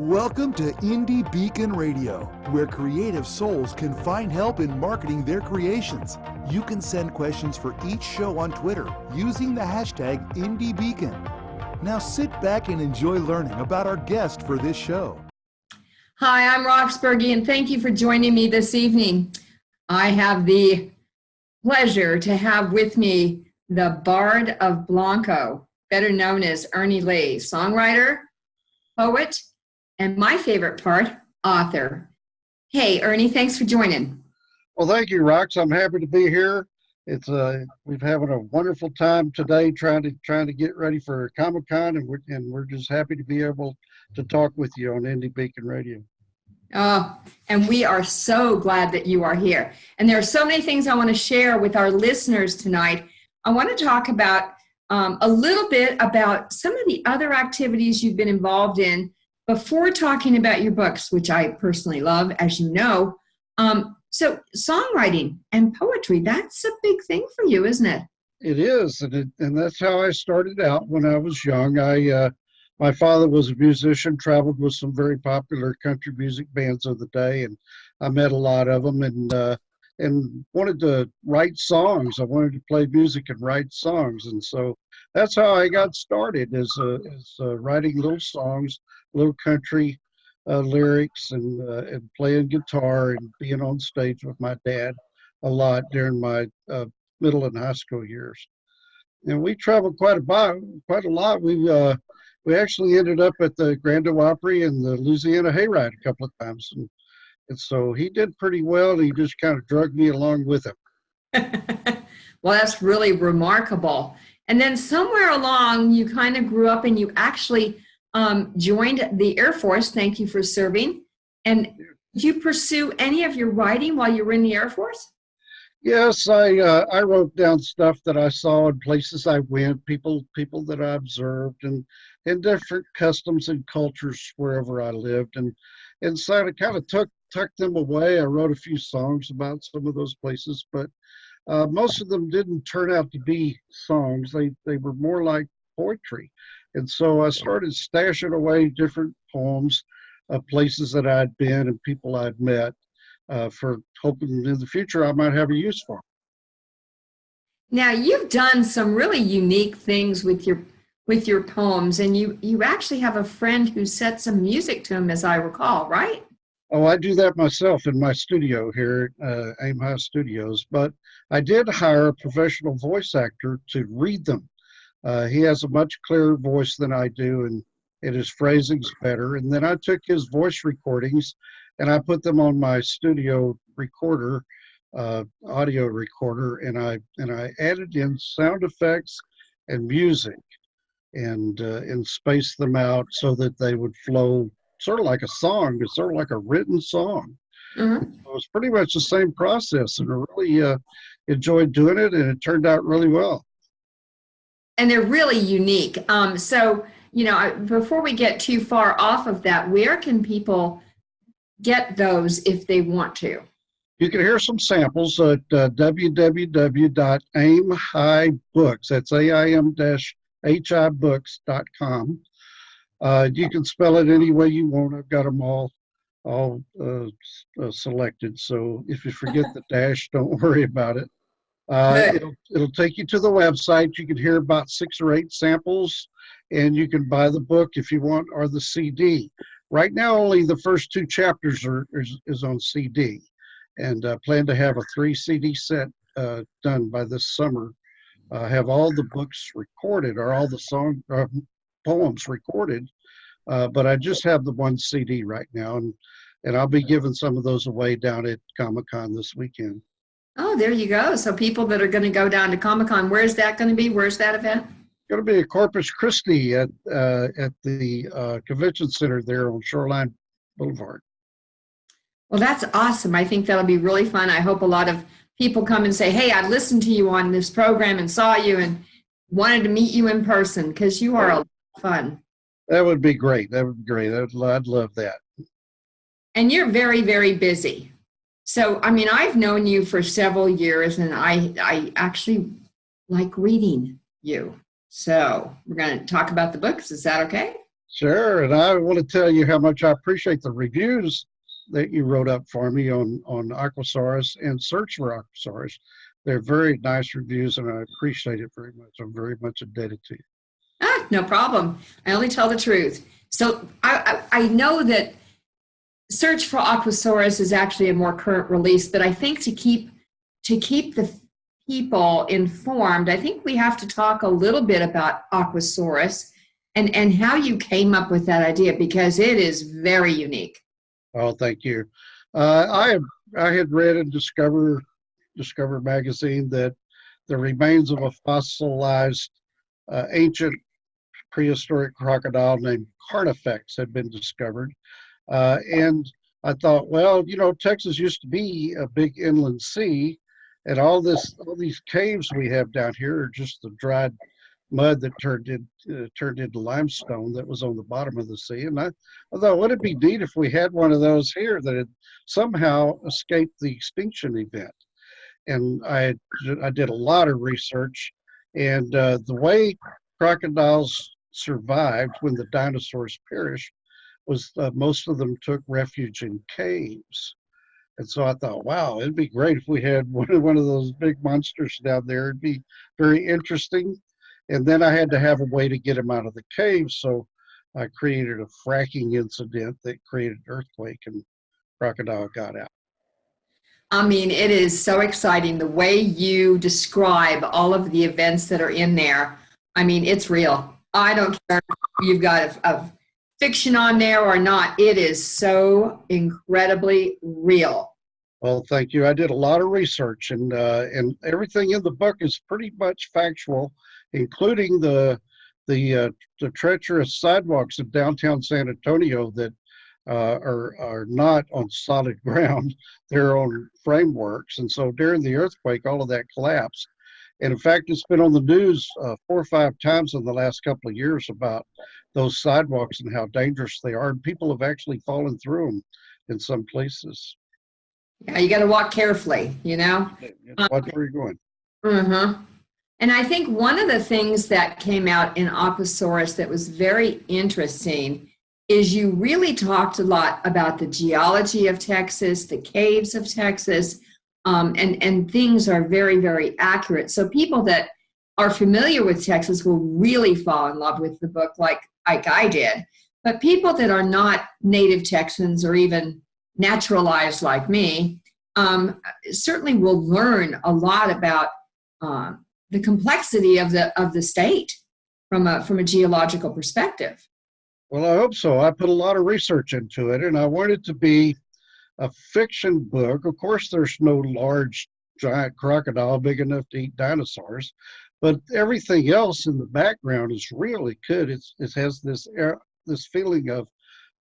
Welcome to Indie Beacon Radio, where creative souls can find help in marketing their creations. You can send questions for each show on Twitter using the hashtag IndieBeacon. Now sit back and enjoy learning about our guest for this show. Hi, I'm Rox Burkey, and thank you for joining me this evening. I have the pleasure to have with me the Bard of Blanco, better known as Ernie Lee, songwriter, poet, and my favorite part, author. Hey, Ernie, thanks for joining. Well, thank you, Rox. I'm happy to be here. It's we've having a wonderful time today trying to get ready for Comic-Con, and we're just happy to be able to talk with you on Indie Beacon Radio. Oh, and we are so glad that you are here. And there are so many things I want to share with our listeners tonight. I want to talk about a little bit about some of the other activities you've been involved in before talking about your books, which I personally love, as you know. So songwriting and poetry, that's a big thing for you, isn't it? It is, and that's how I started out when I was young. My father was a musician, traveled with some very popular country music bands of the day, and I met a lot of them, and wanted to write songs. I wanted to play music and write songs, and so that's how I got started, is writing little songs, little country lyrics, and playing guitar and being on stage with my dad a lot during my middle and high school years. And we traveled quite a lot. We actually ended up at the Grand Ole Opry and the Louisiana Hayride a couple of times, and so he did pretty well. And he just kind of dragged me along with him. Well, that's really remarkable. And then somewhere along, you kind of grew up and you actually joined the Air Force. Thank you for serving. And did you pursue any of your writing while you were in the Air Force? Yes, I wrote down stuff that I saw in places I went, people that I observed, and different customs and cultures wherever I lived, and so I kind of tucked them away. I wrote a few songs about some of those places, but most of them didn't turn out to be songs. They were more like poetry, and so I started stashing away different poems of places that I'd been and people I'd met, for hoping in the future I might have a use for them. Now, you've done some really unique things with your poems, and you actually have a friend who set some music to them, as I recall, right? Oh, I do that myself in my studio here at Aim High Studios, but I did hire a professional voice actor to read them. He has a much clearer voice than I do, and his phrasing's better. And then I took his voice recordings and I put them on my studio recorder, audio recorder, and I added in sound effects and music, and spaced them out so that they would flow sort of like a song. It's sort of like a written song. Mm-hmm. So it's pretty much the same process, and I really enjoyed doing it, and it turned out really well. And they're really unique. So, before we get too far off of that, where can people get those if they want to? You can hear some samples at www.aimhigh.books. That's aim-hi-books.com. You can spell it any way you want. I've got them all selected. So if you forget the dash, don't worry about it. It'll take you to the website. You can hear about 6 or 8 samples, and you can buy the book if you want, or the CD. Right now, only the first 2 chapters is on CD, and I plan to have a 3 CD set done by this summer. Have all the books recorded, or all the poems recorded, but I just have the 1 CD right now, and I'll be giving some of those away down at Comic-Con this weekend. Oh, there you go. So people that are going to go down to Comic-Con, where's that going to be? Where's that event? It's going to be at Corpus Christi at the convention center there on Shoreline Boulevard. Well, that's awesome. I think that'll be really fun. I hope a lot of people come and say, hey, I listened to you on this program and saw you and wanted to meet you in person, because you are a lot of fun. That would be great. That would be great. I'd love that. And you're very, very busy. So, I've known you for several years, and I actually like reading you. So we're going to talk about the books. Is that okay? Sure, and I want to tell you how much I appreciate the reviews that you wrote up for me on Aquasaurus and Search for Aquasaurus. They're very nice reviews, and I appreciate it very much. I'm very much indebted to you. Ah, no problem. I only tell the truth. So I know that Search for Aquasaurus is actually a more current release, but I think to keep the people informed, I think we have to talk a little bit about Aquasaurus and how you came up with that idea, because it is very unique. Oh, thank you. I had read in Discover magazine that the remains of a fossilized ancient prehistoric crocodile named Carnifex had been discovered. And I thought, well, Texas used to be a big inland sea, and all these caves we have down here are just the dried mud that turned into limestone that was on the bottom of the sea. And I thought, would it be neat if we had one of those here that had somehow escaped the extinction event? And I did a lot of research, and the way crocodiles survived when the dinosaurs perished was most of them took refuge in caves. And so I thought, wow, it'd be great if we had one of those big monsters down there. It'd be very interesting. And then I had to have a way to get them out of the cave. So I created a fracking incident that created an earthquake, and crocodile got out. I mean, it is so exciting the way you describe all of the events that are in there. I mean, it's real. I don't care if you've got a fiction on there or not. It is so incredibly real. Well, thank you. I did a lot of research, and everything in the book is pretty much factual, including the treacherous sidewalks of downtown San Antonio that are not on solid ground. They're on frameworks, and so during the earthquake, all of that collapsed. And in fact, it's been on the news 4 or 5 times in the last couple of years about those sidewalks and how dangerous they are. And people have actually fallen through them in some places. Yeah, you got to walk carefully, Watch where you're going. Uh-huh. And I think one of the things that came out in Aquasaurus that was very interesting is you really talked a lot about the geology of Texas, the caves of Texas, and things are very, very accurate. So people that are familiar with Texas will really fall in love with the book like I did. But people that are not native Texans or even naturalized like me certainly will learn a lot about the complexity of the state from a geological perspective. Well, I hope so. I put a lot of research into it, and I want it to be a fiction book. Of course, there's no large, giant crocodile big enough to eat dinosaurs, but everything else in the background is really good. It has this feeling of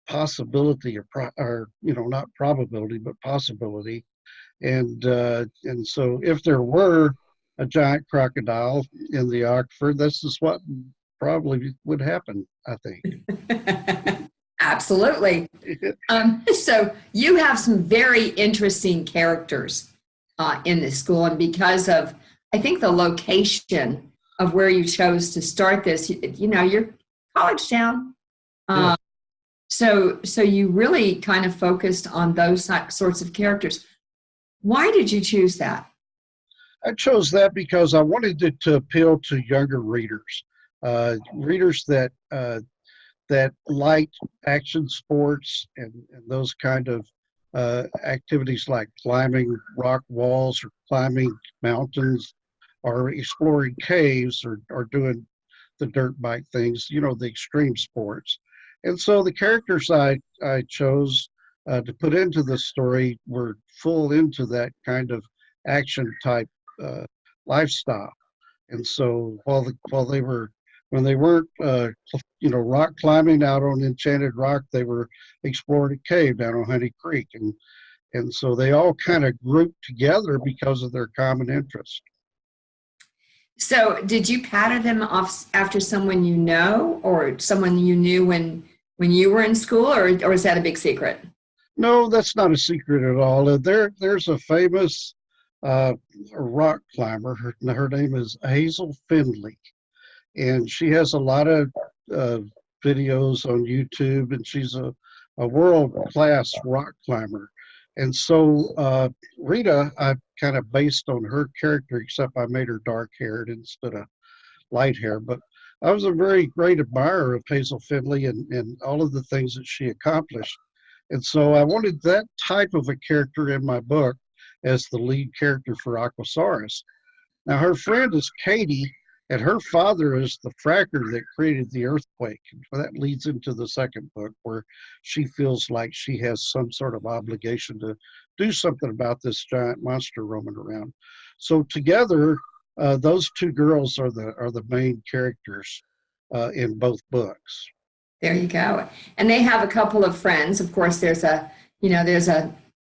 possibility, or not probability, but possibility. And so, if there were a giant crocodile in the aquifer, this is what probably would happen, I think. Absolutely. So you have some very interesting characters in this school, and because of, I think, the location of where you chose to start this, you're college town. Yeah. So you really kind of focused on those sorts of characters. Why did you choose that? I chose that because I wanted it to appeal to younger readers, readers that like action sports and those kind of activities like climbing rock walls or climbing mountains or exploring caves or doing the dirt bike things, the extreme sports. And so the characters I chose to put into the story were full into that kind of action type lifestyle. And so when they weren't rock climbing out on Enchanted Rock, they were exploring a cave down on Honey Creek, and so they all kind of grouped together because of their common interest. So did you pattern them off after someone you know, or someone you knew when you were in school, or is that a big secret? No, that's not a secret at all. There's a famous rock climber. Her name is Hazel Findley, and she has a lot of videos on YouTube, and she's a world-class rock climber. And so Rita, I kind of based on her character, except I made her dark-haired instead of light hair. But I was a very great admirer of Hazel Findlay and all of the things that she accomplished. And so I wanted that type of a character in my book as the lead character for Aquasaurus. Now, her friend is Katie, and her father is the fracker that created the earthquake. And that leads into the second book, where she feels like she has some sort of obligation to do something about this giant monster roaming around. So together, those two girls are the main characters in both books. There you go. And they have a couple of friends. Of course, there's a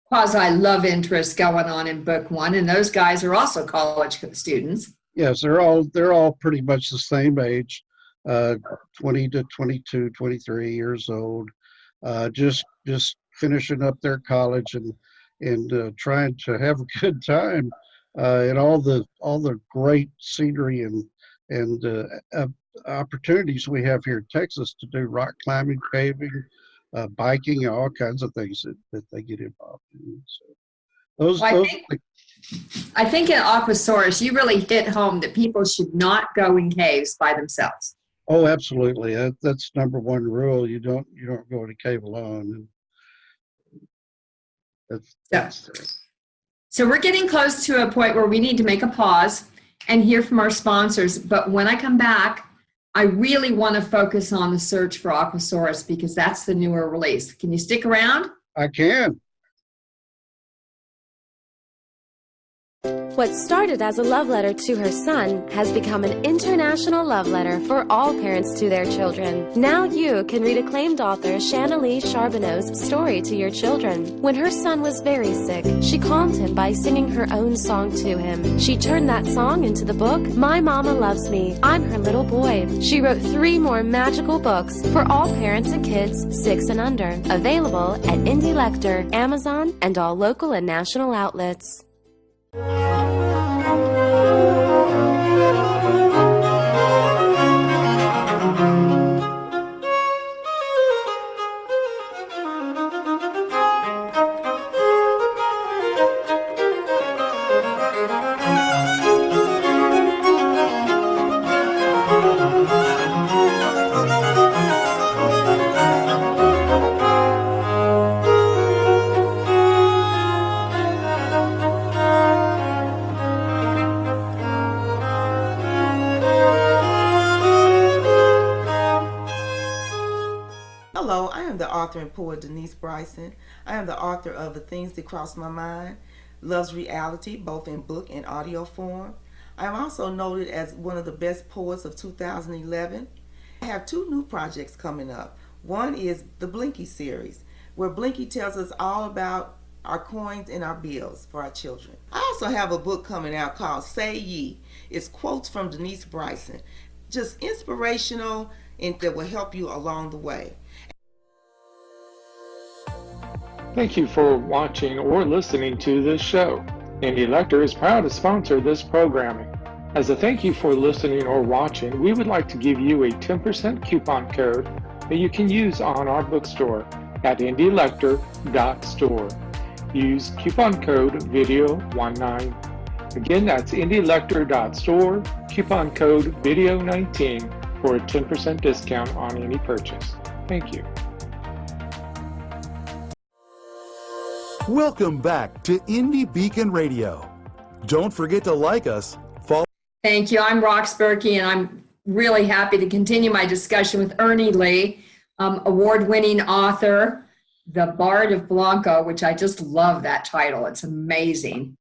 quasi love interest going on in book one, and those guys are also college students. Yes, they're all pretty much the same age, 20 to 22, 23 years old, just finishing up their college and trying to have a good time, and all the great scenery and opportunities we have here in Texas to do rock climbing, caving, biking, all kinds of things that they get involved in. So I think in Aquasaurus, you really hit home that people should not go in caves by themselves. Oh, absolutely. That's number one rule. You don't go in a cave alone. So we're getting close to a point where we need to make a pause and hear from our sponsors. But when I come back, I really want to focus on the search for Aquasaurus because that's the newer release. Can you stick around? I can. What started as a love letter to her son has become an international love letter for all parents to their children. Now you can read acclaimed author Shanna Lee Charbonneau's story to your children. When her son was very sick, she calmed him by singing her own song to him. She turned that song into the book, My Mama Loves Me, I'm Her Little Boy. She wrote 3 more magical books for all parents and kids 6 and under. Available at Indie Lecter, Amazon, and all local and national outlets. Hello, I am the author and poet Denise Bryson. I am the author of The Things That Cross My Mind, Love's Reality, both in book and audio form. I am also noted as one of the best poets of 2011. I have 2 new projects coming up. One is the Blinky series, where Blinky tells us all about our coins and our bills for our children. I also have a book coming out called Say Ye. It's quotes from Denise Bryson, just inspirational and that will help you along the way. Thank you for watching or listening to this show. Indie Lecter is proud to sponsor this programming. As a thank you for listening or watching, we would like to give you a 10% coupon code that you can use on our bookstore at indielecter.store. Use coupon code video19. Again, that's indielecter.store, coupon code video19 for a 10% discount on any purchase. Thank you. Welcome back to Indie Beacon Radio. Don't forget to like us, follow. Thank you. I'm Rox Burkey, and I'm really happy to continue my discussion with Ernie Lee, award-winning author, The Bard of Blanco, which I just love that title. It's amazing.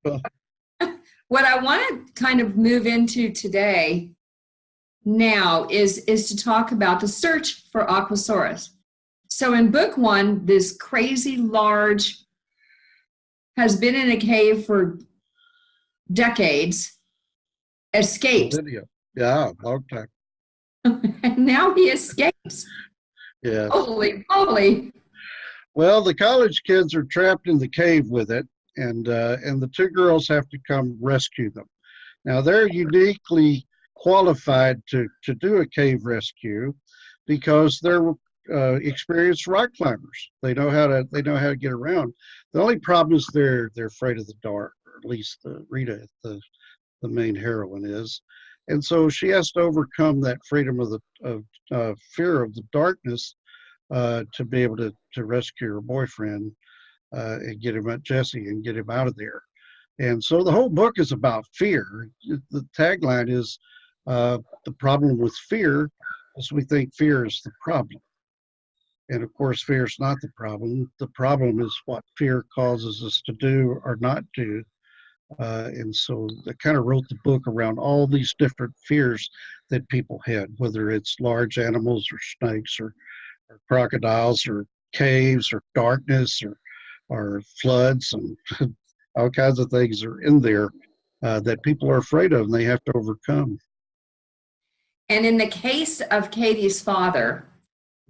What I want to kind of move into today now is to talk about the search for Aquasaurus. So in book 1, this crazy large has been in a cave for decades, escapes. Yeah, long time. And now he escapes. Yeah. Holy moly. Well, the college kids are trapped in the cave with it, and the 2 girls have to come rescue them. Now, they're uniquely qualified to do a cave rescue because they're experienced rock climbers. They know how to get around. The only problem is they're afraid of the dark, or at least Rita, the main heroine, is. And so she has to overcome that freedom of fear of the darkness to be able to rescue her boyfriend and get him at Jesse and get him out of there. And so the whole book is about fear. The tagline is the problem with fear is we think fear is the problem. And of course, fear is not the problem. The problem is what fear causes us to do or not do. And so I kind of wrote the book around all these different fears that people had, whether it's large animals or snakes or crocodiles or caves or darkness or floods, and all kinds of things are in there that people are afraid of and they have to overcome. And in the case of Katie's father,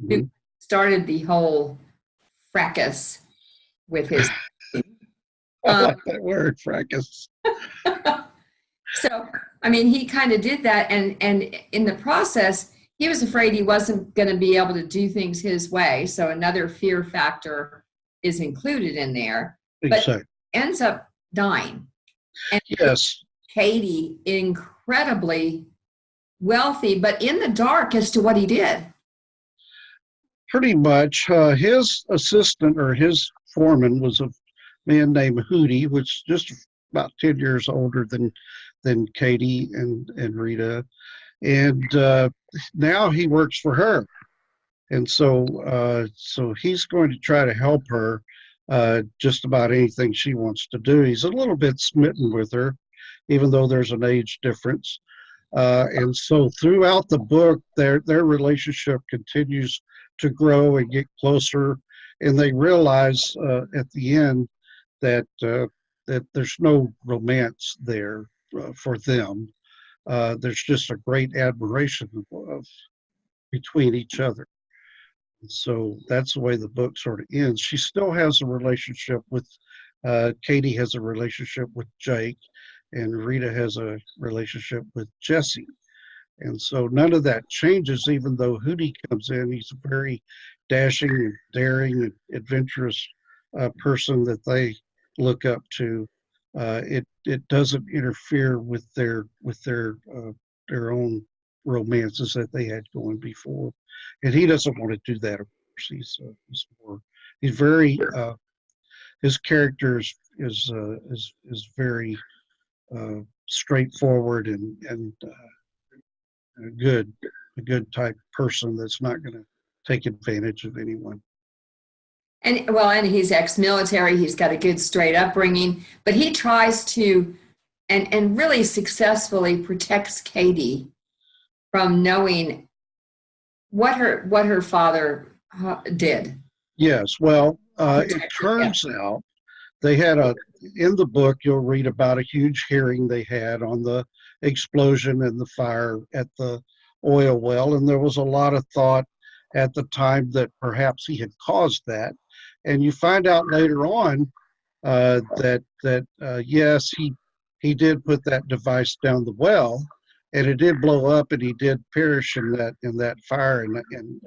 who started the whole fracas with his I like that word, fracas. So, I mean, he kind of did that, and in the process, he was afraid he wasn't going to be able to do things his way. So another fear factor is included in there, Exactly. but ends up dying. And Yes. Katie, incredibly wealthy, but in the dark as to what he did. Pretty much. His assistant or his foreman was a man named Hootie, which is just about 10 years older than Katie and Rita. And now he works for her. And so he's going to try to help her just about anything she wants to do. He's a little bit smitten with her, even though there's an age difference. And so throughout the book, their relationship continues to grow and get closer. And they realize at the end that there's no romance there for them. There's just a great admiration between each other. So that's the way the book sort of ends. She still has a relationship with, Katie has a relationship with Jake, and Rita has a relationship with Jesse. And so none of that changes, even though Hootie comes in. He's a very dashing and daring and adventurous person that they look up to. It doesn't interfere with their own romances that they had going before, and he doesn't want to do that. Of course, he's very his character is very straightforward and a good type person that's not going to take advantage of anyone. And he's ex-military. He's got a good straight upbringing, but he tries to, and really successfully protects Katie from knowing what her father did. Yes, well, it turns out they had in the book, you'll read about a huge hearing they had on the explosion and the fire at the oil well, and there was a lot of thought at the time that perhaps he had caused that. And you find out later on that yes, he did put that device down the well, and it did blow up, and he did perish in that fire and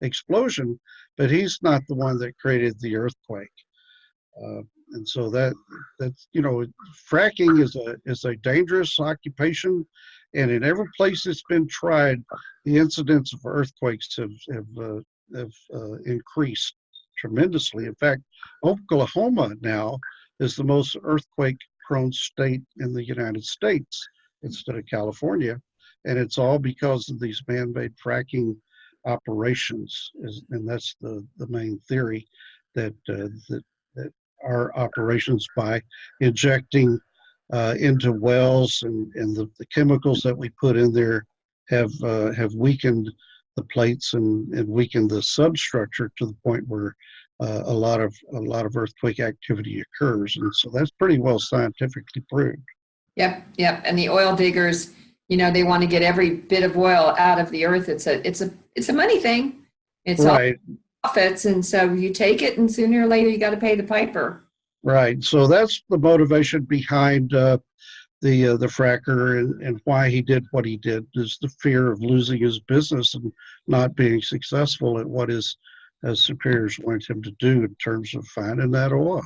explosion. But he's not the one that created the earthquake. And so that's fracking is a dangerous occupation, and in every place it's been tried, the incidence of earthquakes have increased tremendously. In fact, Oklahoma now is the most earthquake-prone state in the United States instead of California, and it's all because of these man-made fracking operations. And that's the main theory, that our operations by injecting into wells and the chemicals that we put in there have weakened the plates and weakened the substructure to the point where a lot of earthquake activity occurs. And so that's pretty well scientifically proved. Yep. And the oil diggers, they want to get every bit of oil out of the earth. It's a money thing. It's right. All profits, and so you take it, and sooner or later you got to pay the piper. Right. So that's the motivation behind the fracker and why he did what he did is the fear of losing his business and not being successful at what his superiors wanted him to do in terms of finding that oil.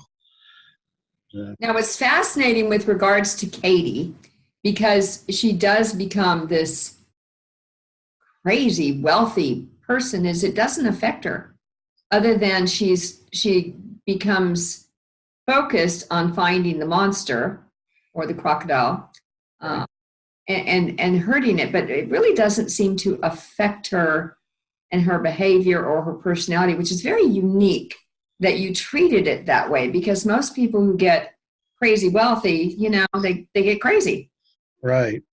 Now, it's fascinating with regards to Katie because she does become this crazy, wealthy person, is it doesn't affect her other than she becomes focused on finding the monster or the crocodile and hurting it, but it really doesn't seem to affect her and her behavior or her personality, which is very unique that you treated it that way, because most people who get crazy wealthy, they get crazy. Right.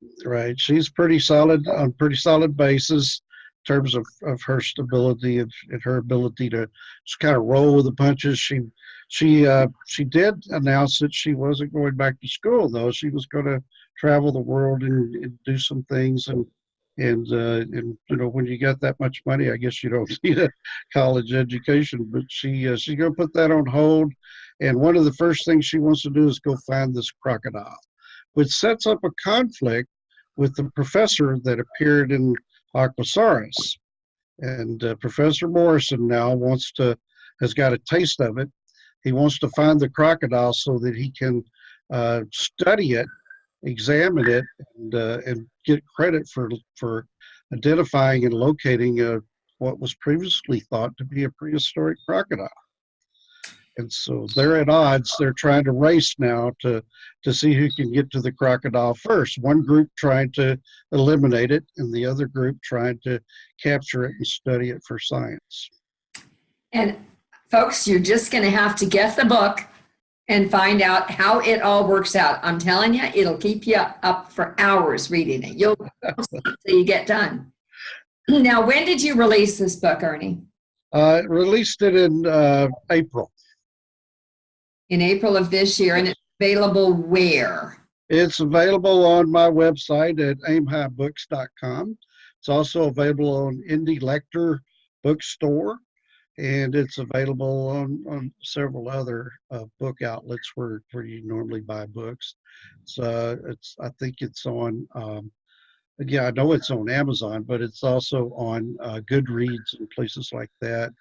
She's pretty solid on pretty solid basis in terms of her stability and her ability to just kind of roll with the punches. She did announce that she wasn't going back to school, though. She was going to travel the world and do some things, and when you got that much money, I guess you don't need a college education. But she's going to put that on hold, and one of the first things she wants to do is go find this crocodile, which sets up a conflict with the professor that appeared in Aquasaurus. And Professor Morrison now has got a taste of it. He wants to find the crocodile so that he can study it, examine it, and get credit for identifying and locating what was previously thought to be a prehistoric crocodile. And so they're at odds. They're trying to race now to see who can get to the crocodile first. One group trying to eliminate it, and the other group trying to capture it and study it for science. And folks, you're just going to have to get the book and find out how it all works out. I'm telling you, it'll keep you up for hours reading it. You'll see it till you get done. Now, when did you release this book, Ernie? Released it in April. In April of this year, and it's available where? It's available on my website at aimhighbooks.com. It's also available on Indie Lecter Bookstore, and it's available on several other book outlets where you normally buy books. So I think it's on, I know it's on Amazon, but it's also on Goodreads and places like that.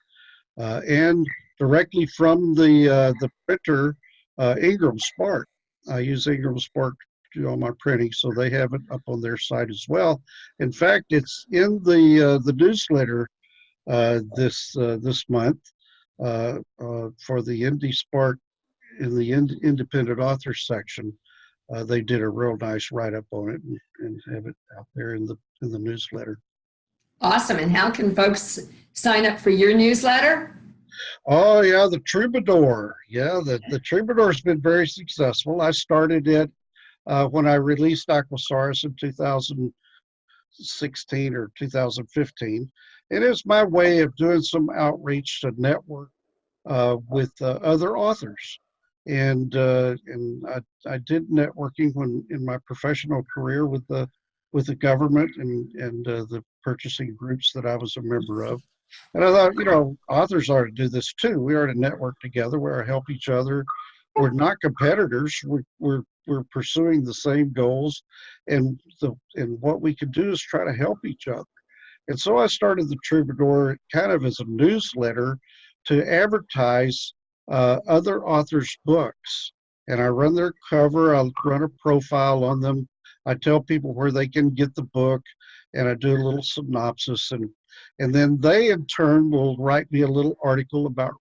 And directly from the printer, Ingram Spark. I use Ingram Spark to do all my printing, so they have it up on their site as well. In fact, it's in the newsletter this month for the Indie Spark in the independent author section. They did a real nice write-up on it and have it out there in the newsletter. Awesome. And how can folks sign up for your newsletter? Oh, yeah, the Troubadour. Yeah, the Troubadour's been very successful. I started it when I released Aquasaurus in 2016 or 2015. It is my way of doing some outreach to network with other authors. And I did networking in my professional career with the government and the purchasing groups that I was a member of. And I thought, authors ought to do this too. We ought to network together. We ought to help each other. We're not competitors. We're pursuing the same goals, and what we can do is try to help each other. And so I started the Troubadour kind of as a newsletter to advertise other authors' books. And I run their cover. I run a profile on them. I tell people where they can get the book, and I do a little synopsis, and then they in turn will write me a little article about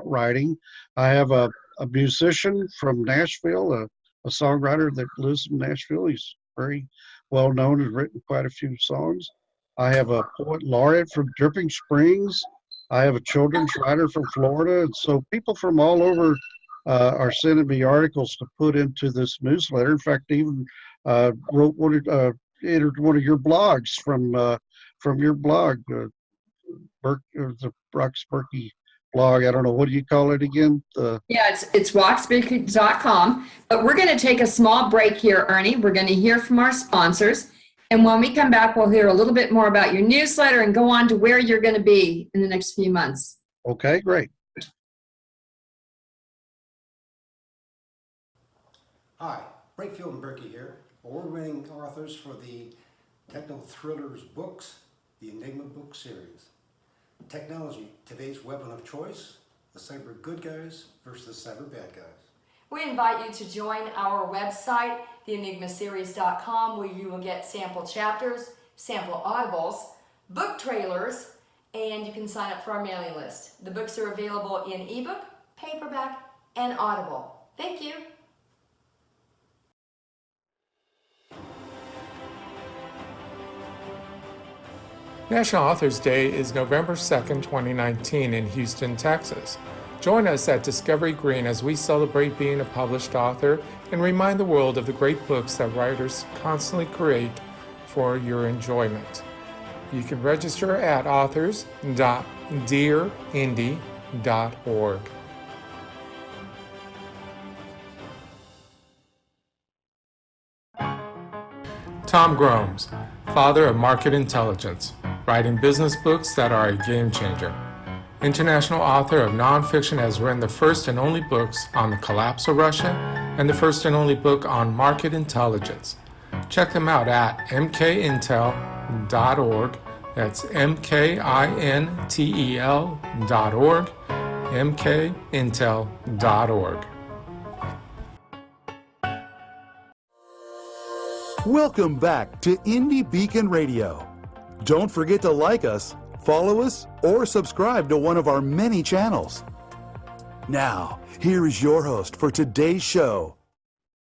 writing. I have a musician from Nashville, a songwriter that lives in Nashville. He's very well known, has written quite a few songs. I have a poet laureate from Dripping Springs. I have a children's writer from Florida. And so people from all over are sending me articles to put into this newsletter. In fact, even entered one of your blogs from your blog, the Rox Burkey blog. I don't know, what do you call it again? Yeah, it's roxburkey.com. But we're going to take a small break here, Ernie. We're going to hear from our sponsors. And when we come back, we'll hear a little bit more about your newsletter and go on to where you're going to be in the next few months. Okay, great. Hi, Brakefield and Burkey here. award-winning authors for the Techno Thrillers books, the Enigma book series. Technology, today's weapon of choice, the cyber good guys versus the cyber bad guys. We invite you to join our website, theenigmaseries.com, where you will get sample chapters, sample audibles, book trailers, and you can sign up for our mailing list. The books are available in ebook, paperback, and Audible. Thank you. National Authors Day is November 2nd, 2019 in Houston, Texas. Join us at Discovery Green as we celebrate being a published author and remind the world of the great books that writers constantly create for your enjoyment. You can register at authors.dearindy.org. Tom Gromes, father of market intelligence, writing business books that are a game changer. International author of nonfiction, has written the first and only books on the collapse of Russia and the first and only book on market intelligence. Check them out at mkintel.org. That's mkintel.org, mkintel.org. Welcome back to Indie Beacon Radio. Don't forget to like us, follow us, or subscribe to one of our many channels. Now, here is your host for today's show.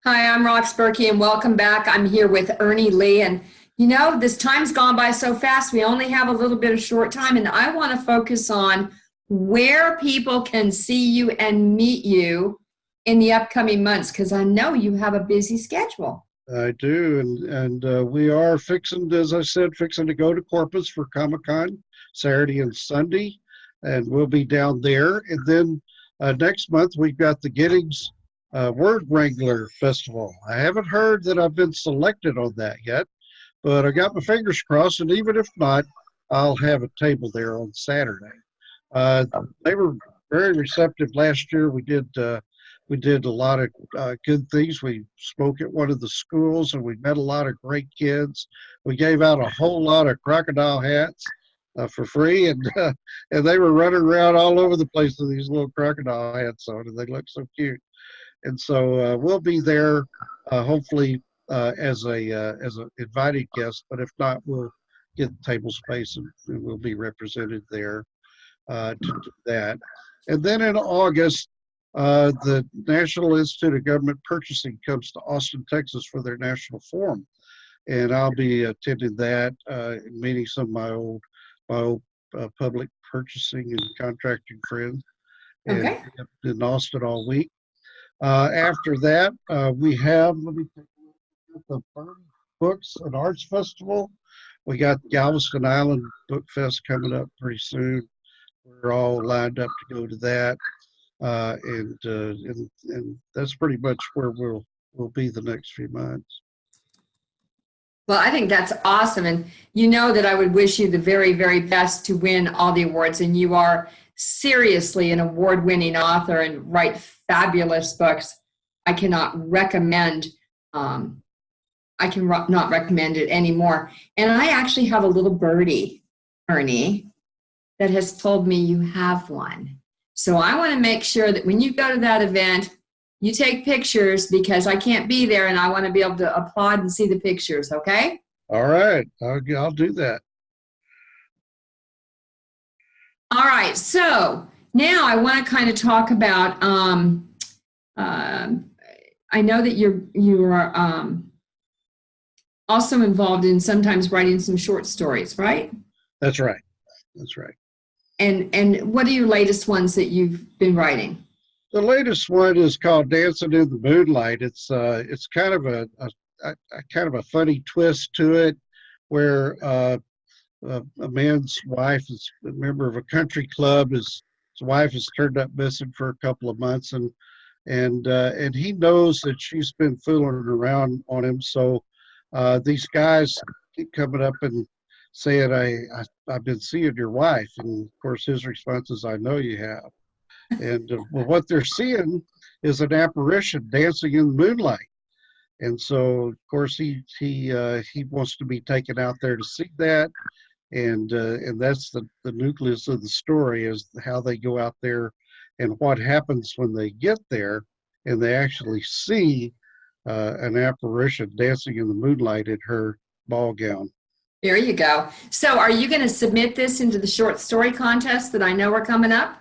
Hi, I'm Rox Burkey, and welcome back. I'm here with Ernie Lee, and you know, this time's gone by so fast. We only have a little bit of short time, and I want to focus on where people can see you and meet you in the upcoming months, because I know you have a busy schedule. I do, and we are fixing, as I said, to go to Corpus for Comic-Con Saturday and Sunday, and we'll be down there. And then next month we've got the Giddings Word Wrangler Festival. I haven't heard that I've been selected on that yet, but I got my fingers crossed, and even if not, I'll have a table there on Saturday. They were very receptive last year. We did a lot of good things. We spoke at one of the schools, and we met a lot of great kids. We gave out a whole lot of crocodile hats for free, and they were running around all over the place with these little crocodile hats on, and they look so cute. And so we'll be there, hopefully as a invited guest. But if not, we'll get table space, and we'll be represented there to do that. And then in August, the National Institute of Government Purchasing comes to Austin, Texas for their national forum, and I'll be attending that, meeting some of my old public purchasing and contracting friends, and Okay. in Austin all week. After that, we have, let me take a look at the Burn Books and Arts Festival. We got Galveston Island Book Fest coming up pretty soon. We're all lined up to go to that. And that's pretty much where we'll be the next few months. Well, I think that's awesome. And you know that I would wish you the very, very best to win all the awards. And you are seriously an award-winning author and write fabulous books. I cannot recommend, not recommend it anymore. And I actually have a little birdie, Ernie, that has told me you have one. So I want to make sure that when you go to that event, you take pictures, because I can't be there and I want to be able to applaud and see the pictures, okay? All right, I'll do that. All right, so now I want to kind of talk about, I know that you are also involved in sometimes writing some short stories, right? That's right. That's right. And what are your latest ones that you've been writing? The latest one is called Dancing in the Moonlight. It's kind of a funny twist to it, where a man's wife is a member of a country club. His wife has turned up missing for a couple of months, and he knows that she's been fooling around on him. So these guys keep coming up and saying, I've been seeing your wife. And of course his response is, I know you have. And well, what they're seeing is an apparition dancing in the moonlight. And so, of course, he wants to be taken out there to see that, and that's the nucleus of the story, is how they go out there and what happens when they get there and they actually see an apparition dancing in the moonlight in her ball gown. There you go. So are you going to submit this into the short story contest that I know are coming up?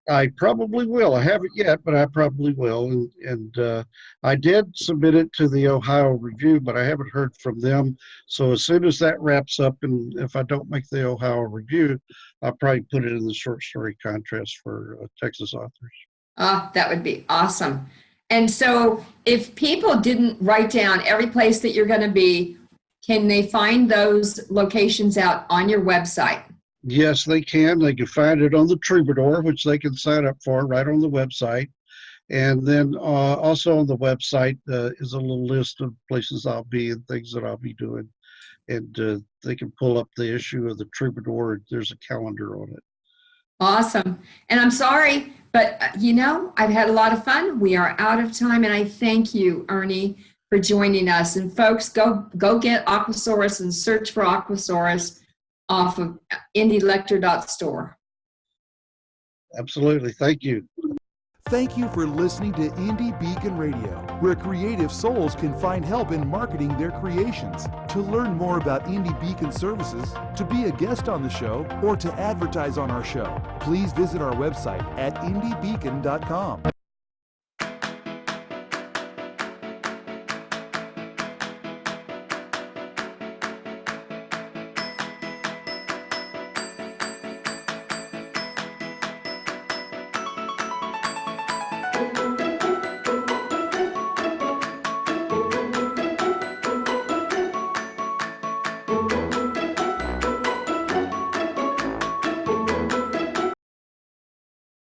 I probably will. I haven't yet, but I probably will. And I did submit it to the Ohio Review, but I haven't heard from them. So as soon as that wraps up, and if I don't make the Ohio Review, I'll probably put it in the short story contest for Texas authors. Oh, that would be awesome. And so if people didn't write down every place that you're going to be, can they find those locations out on your website? Yes, they can. They can find it on the Troubadour, which they can sign up for right on the website. And then also on the website is a little list of places I'll be and things that I'll be doing. And they can pull up the issue of the Troubadour. There's a calendar on it. Awesome. And I'm sorry, but I've had a lot of fun. We are out of time, and I thank you, Ernie, for joining us. And folks, go get Aquasaurus and search for Aquasaurus off of indielector.store. Absolutely. Thank you. Thank you for listening to Indie Beacon Radio, where creative souls can find help in marketing their creations. To learn more about Indie Beacon services, to be a guest on the show, or to advertise on our show, please visit our website at indiebeacon.com.